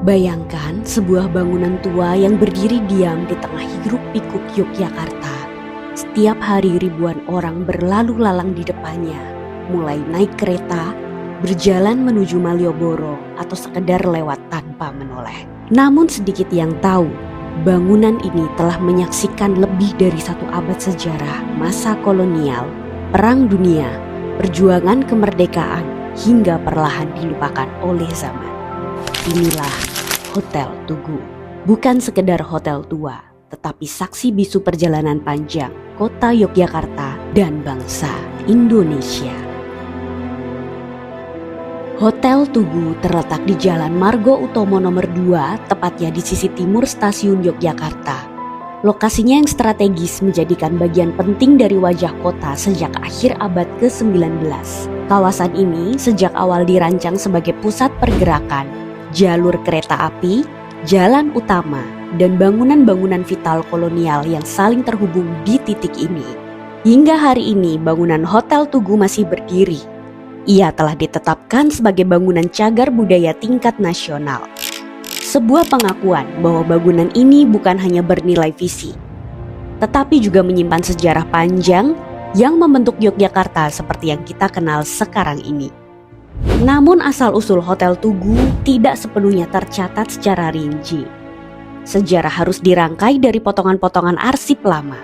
Bayangkan sebuah bangunan tua yang berdiri diam di tengah hiruk-pikuk Yogyakarta. Setiap hari ribuan orang berlalu lalang di depannya, mulai naik kereta, berjalan menuju Malioboro, atau sekedar lewat tanpa menoleh. Namun sedikit yang tahu, bangunan ini telah menyaksikan lebih dari 1 abad sejarah masa kolonial, perang dunia, perjuangan kemerdekaan, hingga perlahan dilupakan oleh zaman. Inilah Hotel Tugu. Bukan sekedar hotel tua, tetapi saksi bisu perjalanan panjang kota Yogyakarta dan bangsa Indonesia. Hotel Tugu terletak di Jalan Margo Utomo nomor 2, tepatnya di sisi timur stasiun Yogyakarta. Lokasinya yang strategis menjadikan bagian penting dari wajah kota sejak akhir abad ke-19. Kawasan ini sejak awal dirancang sebagai pusat pergerakan, jalur kereta api, jalan utama, dan bangunan-bangunan vital kolonial yang saling terhubung di titik ini. Hingga hari ini bangunan Hotel Tugu masih berdiri. Ia telah ditetapkan sebagai bangunan cagar budaya tingkat nasional. Sebuah pengakuan bahwa bangunan ini bukan hanya bernilai fisik, tetapi juga menyimpan sejarah panjang yang membentuk Yogyakarta seperti yang kita kenal sekarang ini. Namun asal-usul Hotel Tugu tidak sepenuhnya tercatat secara rinci. Sejarah harus dirangkai dari potongan-potongan arsip lama.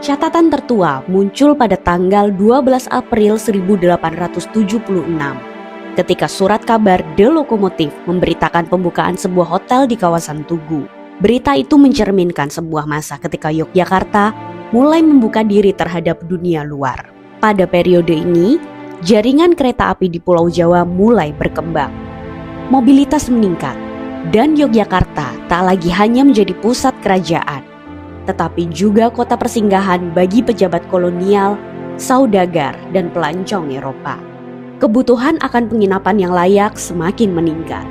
Catatan tertua muncul pada tanggal 12 April 1876 ketika surat kabar The Lokomotif memberitakan pembukaan sebuah hotel di kawasan Tugu. Berita itu mencerminkan sebuah masa ketika Yogyakarta mulai membuka diri terhadap dunia luar. Pada periode ini, jaringan kereta api di Pulau Jawa mulai berkembang. Mobilitas meningkat dan Yogyakarta tak lagi hanya menjadi pusat kerajaan, tetapi juga kota persinggahan bagi pejabat kolonial, saudagar, dan pelancong Eropa. Kebutuhan akan penginapan yang layak semakin meningkat.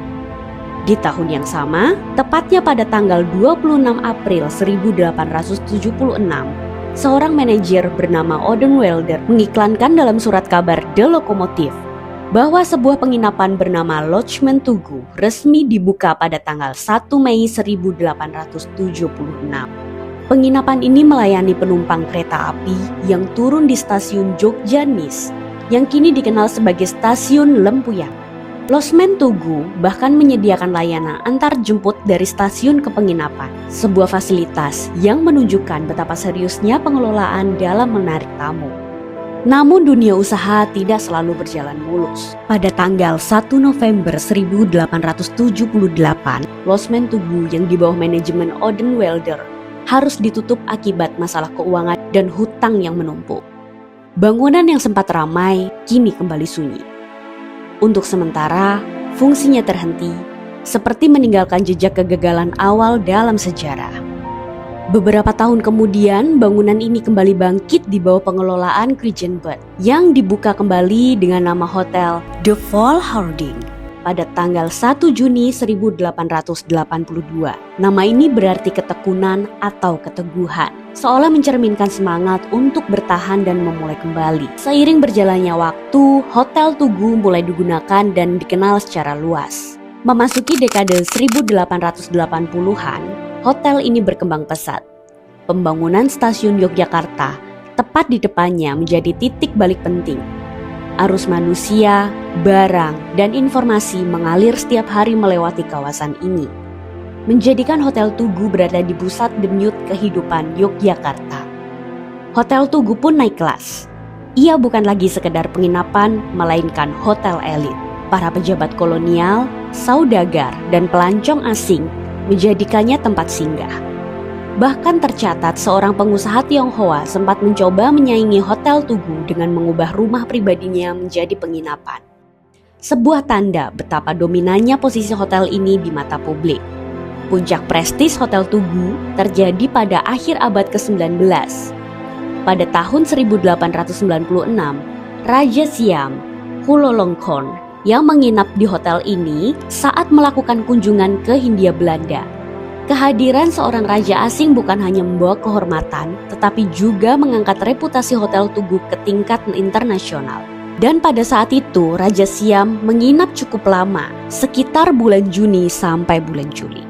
Di tahun yang sama, tepatnya pada tanggal 26 April 1876, seorang manajer bernama Odenwelder mengiklankan dalam surat kabar The Lokomotif bahwa sebuah penginapan bernama Lodgemen Tugu resmi dibuka pada tanggal 1 Mei 1876. Penginapan ini melayani penumpang kereta api yang turun di stasiun Jogjanis yang kini dikenal sebagai stasiun Lempuyang. Lodgemen Tugu bahkan menyediakan layanan antar jemput dari stasiun ke penginapan, sebuah fasilitas yang menunjukkan betapa seriusnya pengelolaan dalam menarik tamu. Namun dunia usaha tidak selalu berjalan mulus. Pada tanggal 1 November 1878, Lodgemen Tugu yang di bawah manajemen Odenwelder harus ditutup akibat masalah keuangan dan hutang yang menumpuk. Bangunan yang sempat ramai kini kembali sunyi. Untuk sementara, fungsinya terhenti, seperti meninggalkan jejak kegagalan awal dalam sejarah. Beberapa tahun kemudian, bangunan ini kembali bangkit di bawah pengelolaan Krijenbert yang dibuka kembali dengan nama Hotel The Fall Holding pada tanggal 1 Juni 1882. Nama ini berarti ketekunan atau keteguhan, seolah mencerminkan semangat untuk bertahan dan memulai kembali. Seiring berjalannya waktu, Hotel Tugu mulai digunakan dan dikenal secara luas. Memasuki dekade 1880-an, hotel ini berkembang pesat. Pembangunan stasiun Yogyakarta tepat di depannya menjadi titik balik penting. Arus manusia, barang, dan informasi mengalir setiap hari melewati kawasan ini, menjadikan Hotel Tugu berada di pusat denyut kehidupan Yogyakarta. Hotel Tugu pun naik kelas. Ia bukan lagi sekedar penginapan, melainkan hotel elit. Para pejabat kolonial, saudagar, dan pelancong asing menjadikannya tempat singgah. Bahkan tercatat seorang pengusaha Tionghoa sempat mencoba menyaingi Hotel Tugu dengan mengubah rumah pribadinya menjadi penginapan. Sebuah tanda betapa dominannya posisi hotel ini di mata publik. Puncak prestis Hotel Tugu terjadi pada akhir abad ke-19. Pada tahun 1896, Raja Siam Chulalongkorn yang menginap di hotel ini saat melakukan kunjungan ke Hindia Belanda. Kehadiran seorang raja asing bukan hanya membawa kehormatan, tetapi juga mengangkat reputasi Hotel Tugu ke tingkat internasional. Dan pada saat itu Raja Siam menginap cukup lama, sekitar bulan Juni sampai bulan Juli.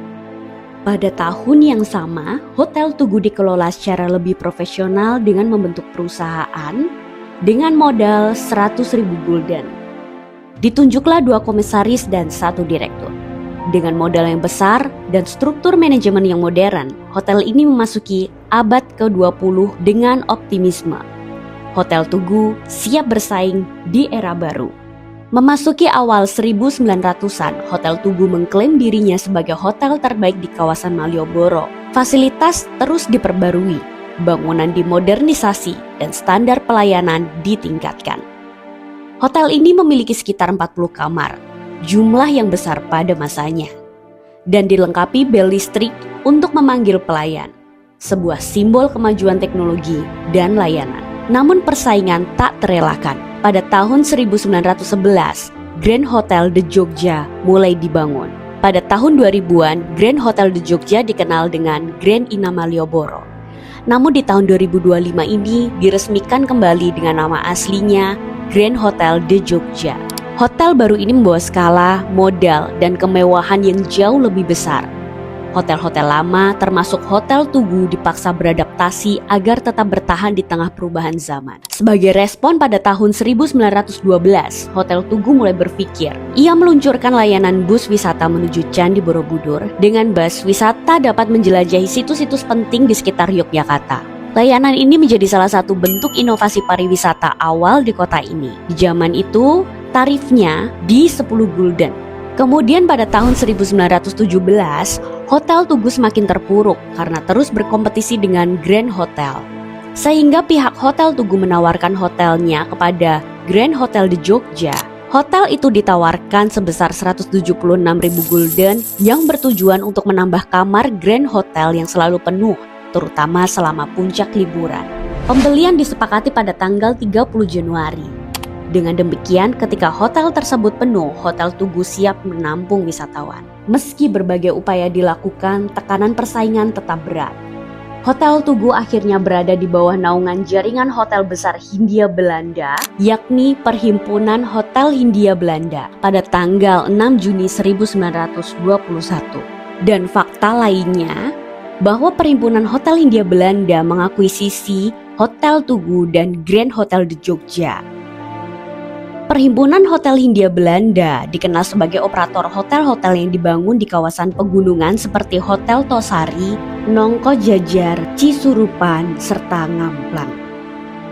Pada tahun yang sama, Hotel Tugu dikelola secara lebih profesional dengan membentuk perusahaan dengan modal 100.000 gulden. Ditunjuklah 2 komisaris dan 1 direktur. Dengan modal yang besar dan struktur manajemen yang modern, hotel ini memasuki abad ke-20 dengan optimisme. Hotel Tugu siap bersaing di era baru. Memasuki awal 1900-an, Hotel Tugu mengklaim dirinya sebagai hotel terbaik di kawasan Malioboro. Fasilitas terus diperbarui, bangunan dimodernisasi, dan standar pelayanan ditingkatkan. Hotel ini memiliki sekitar 40 kamar, jumlah yang besar pada masanya, dan dilengkapi bel listrik untuk memanggil pelayan, sebuah simbol kemajuan teknologi dan layanan. Namun persaingan tak terelakkan. Pada tahun 1911, Grand Hotel de Jogja mulai dibangun. Pada tahun 2000-an, Grand Hotel de Jogja dikenal dengan Grand Ina Malioboro. Namun di tahun 2025 ini diresmikan kembali dengan nama aslinya Grand Hotel de Jogja. Hotel baru ini membawa skala, modal, dan kemewahan yang jauh lebih besar. Hotel-hotel lama termasuk Hotel Tugu dipaksa beradaptasi agar tetap bertahan di tengah perubahan zaman. Sebagai respon pada tahun 1912, Hotel Tugu mulai berpikir. Ia meluncurkan layanan bus wisata menuju Candi Borobudur. Dengan bus, wisata dapat menjelajahi situs-situs penting di sekitar Yogyakarta. Layanan ini menjadi salah satu bentuk inovasi pariwisata awal di kota ini. Di zaman itu, tarifnya di 10 gulden. Kemudian pada tahun 1917, Hotel Tugu semakin terpuruk karena terus berkompetisi dengan Grand Hotel. Sehingga pihak Hotel Tugu menawarkan hotelnya kepada Grand Hotel de Jogja. Hotel itu ditawarkan sebesar 176.000 gulden yang bertujuan untuk menambah kamar Grand Hotel yang selalu penuh, terutama selama puncak liburan. Pembelian disepakati pada tanggal 30 Januari. Dengan demikian, ketika hotel tersebut penuh, Hotel Tugu siap menampung wisatawan. Meski berbagai upaya dilakukan, tekanan persaingan tetap berat. Hotel Tugu akhirnya berada di bawah naungan jaringan hotel besar Hindia Belanda, yakni Perhimpunan Hotel Hindia Belanda pada tanggal 6 Juni 1921. Dan fakta lainnya, bahwa Perhimpunan Hotel Hindia Belanda mengakuisisi Hotel Tugu dan Grand Hotel de Jogja. Perhimpunan Hotel Hindia Belanda dikenal sebagai operator hotel-hotel yang dibangun di kawasan pegunungan seperti Hotel Tosari, Nongko Jajar, Cisurupan, serta Ngamplang.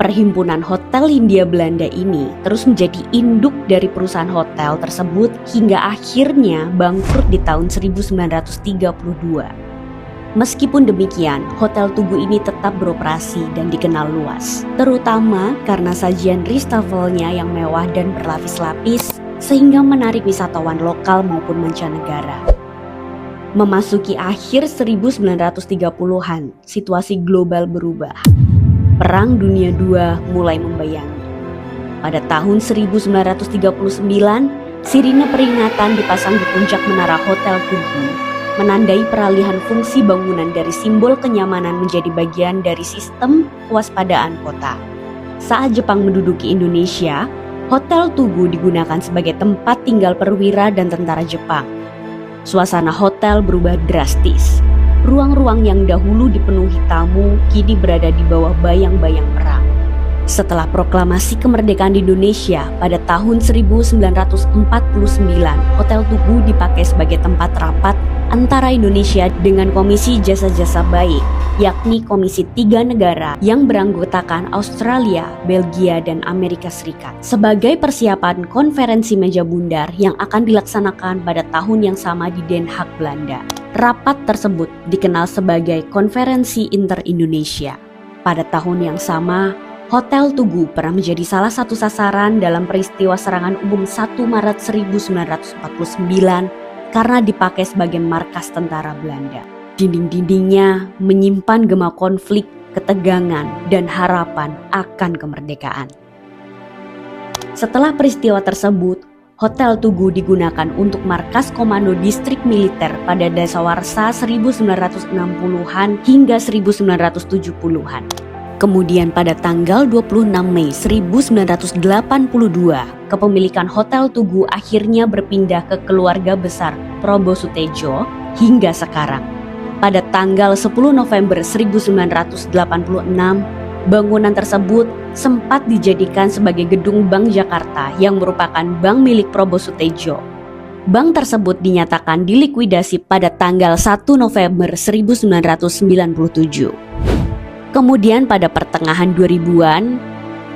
Perhimpunan Hotel Hindia Belanda ini terus menjadi induk dari perusahaan hotel tersebut hingga akhirnya bangkrut di tahun 1932. Meskipun demikian, Hotel Tugu ini tetap beroperasi dan dikenal luas, terutama karena sajian ristofelnya yang mewah dan berlapis-lapis sehingga menarik wisatawan lokal maupun mancanegara. Memasuki akhir 1930-an, situasi global berubah. Perang Dunia II mulai membayangi. Pada tahun 1939, sirine peringatan dipasang di puncak menara Hotel Tugu, menandai peralihan fungsi bangunan dari simbol kenyamanan menjadi bagian dari sistem kewaspadaan kota. Saat Jepang menduduki Indonesia, Hotel Tugu digunakan sebagai tempat tinggal perwira dan tentara Jepang. Suasana hotel berubah drastis. Ruang-ruang yang dahulu dipenuhi tamu kini berada di bawah bayang-bayang perang. Setelah proklamasi kemerdekaan di Indonesia pada tahun 1949, Hotel Tugu dipakai sebagai tempat rapat antara Indonesia dengan Komisi Jasa-Jasa Baik, yakni Komisi 3 negara yang beranggotakan Australia, Belgia, dan Amerika Serikat, sebagai persiapan konferensi meja bundar yang akan dilaksanakan pada tahun yang sama di Den Haag, Belanda. Rapat tersebut dikenal sebagai Konferensi Inter-Indonesia. Pada tahun yang sama, Hotel Tugu pernah menjadi salah satu sasaran dalam peristiwa serangan umum 1 Maret 1949 karena dipakai sebagai markas tentara Belanda. Dinding-dindingnya menyimpan gema konflik, ketegangan, dan harapan akan kemerdekaan. Setelah peristiwa tersebut, Hotel Tugu digunakan untuk markas komando distrik militer pada dasawarsa 1960-an hingga 1970-an. Kemudian pada tanggal 26 Mei 1982, kepemilikan Hotel Tugu akhirnya berpindah ke keluarga besar Probo Sutejo hingga sekarang. Pada tanggal 10 November 1986, bangunan tersebut sempat dijadikan sebagai gedung Bank Jakarta yang merupakan bank milik Probo Sutejo. Bank tersebut dinyatakan dilikuidasi pada tanggal 1 November 1997. Kemudian pada pertengahan 2000-an,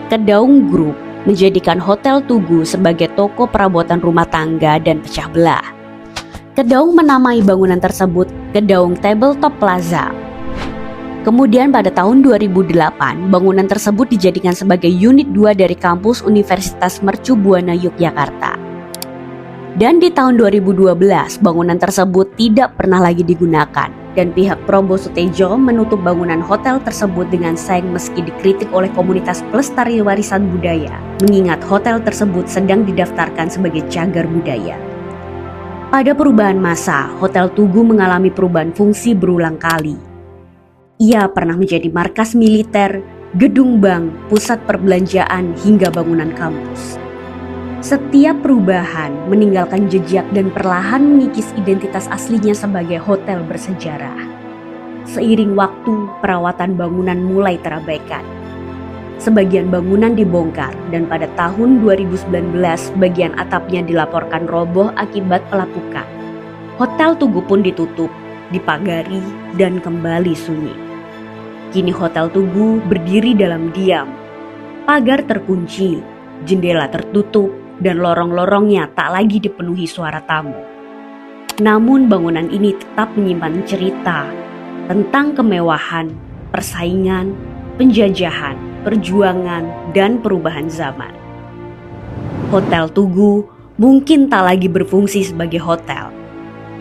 Kedaung Group menjadikan Hotel Tugu sebagai toko perabotan rumah tangga dan pecah belah. Kedaung menamai bangunan tersebut Kedaung Tabletop Plaza. Kemudian pada tahun 2008, bangunan tersebut dijadikan sebagai unit 2 dari kampus Universitas Mercu Buana Yogyakarta. Dan di tahun 2012, bangunan tersebut tidak pernah lagi digunakan dan pihak Probo Sutejo menutup bangunan hotel tersebut dengan sayang meski dikritik oleh komunitas pelestari warisan budaya, mengingat hotel tersebut sedang didaftarkan sebagai cagar budaya. Pada perubahan masa, Hotel Tugu mengalami perubahan fungsi berulang kali. Ia pernah menjadi markas militer, gedung bank, pusat perbelanjaan hingga bangunan kampus. Setiap perubahan meninggalkan jejak dan perlahan mengikis identitas aslinya sebagai hotel bersejarah. Seiring waktu, perawatan bangunan mulai terabaikan. Sebagian bangunan dibongkar dan pada tahun 2019 bagian atapnya dilaporkan roboh akibat pelapukan. Hotel Tugu pun ditutup, dipagari, dan kembali sunyi. Kini Hotel Tugu berdiri dalam diam. Pagar terkunci, jendela tertutup, dan lorong-lorongnya tak lagi dipenuhi suara tamu. Namun bangunan ini tetap menyimpan cerita tentang kemewahan, persaingan, penjajahan, perjuangan, dan perubahan zaman. Hotel Tugu mungkin tak lagi berfungsi sebagai hotel,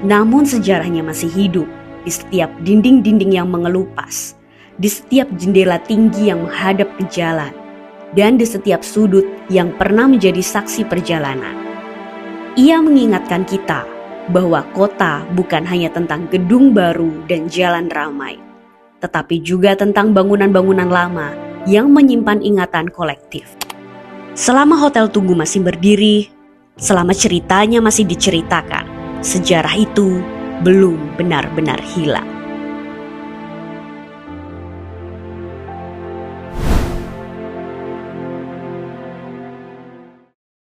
namun sejarahnya masih hidup di setiap dinding-dinding yang mengelupas, di setiap jendela tinggi yang menghadap ke jalan, dan di setiap sudut yang pernah menjadi saksi perjalanan. Ia mengingatkan kita bahwa kota bukan hanya tentang gedung baru dan jalan ramai, tetapi juga tentang bangunan-bangunan lama yang menyimpan ingatan kolektif. Selama Hotel Tugu masih berdiri, selama ceritanya masih diceritakan, sejarah itu belum benar-benar hilang.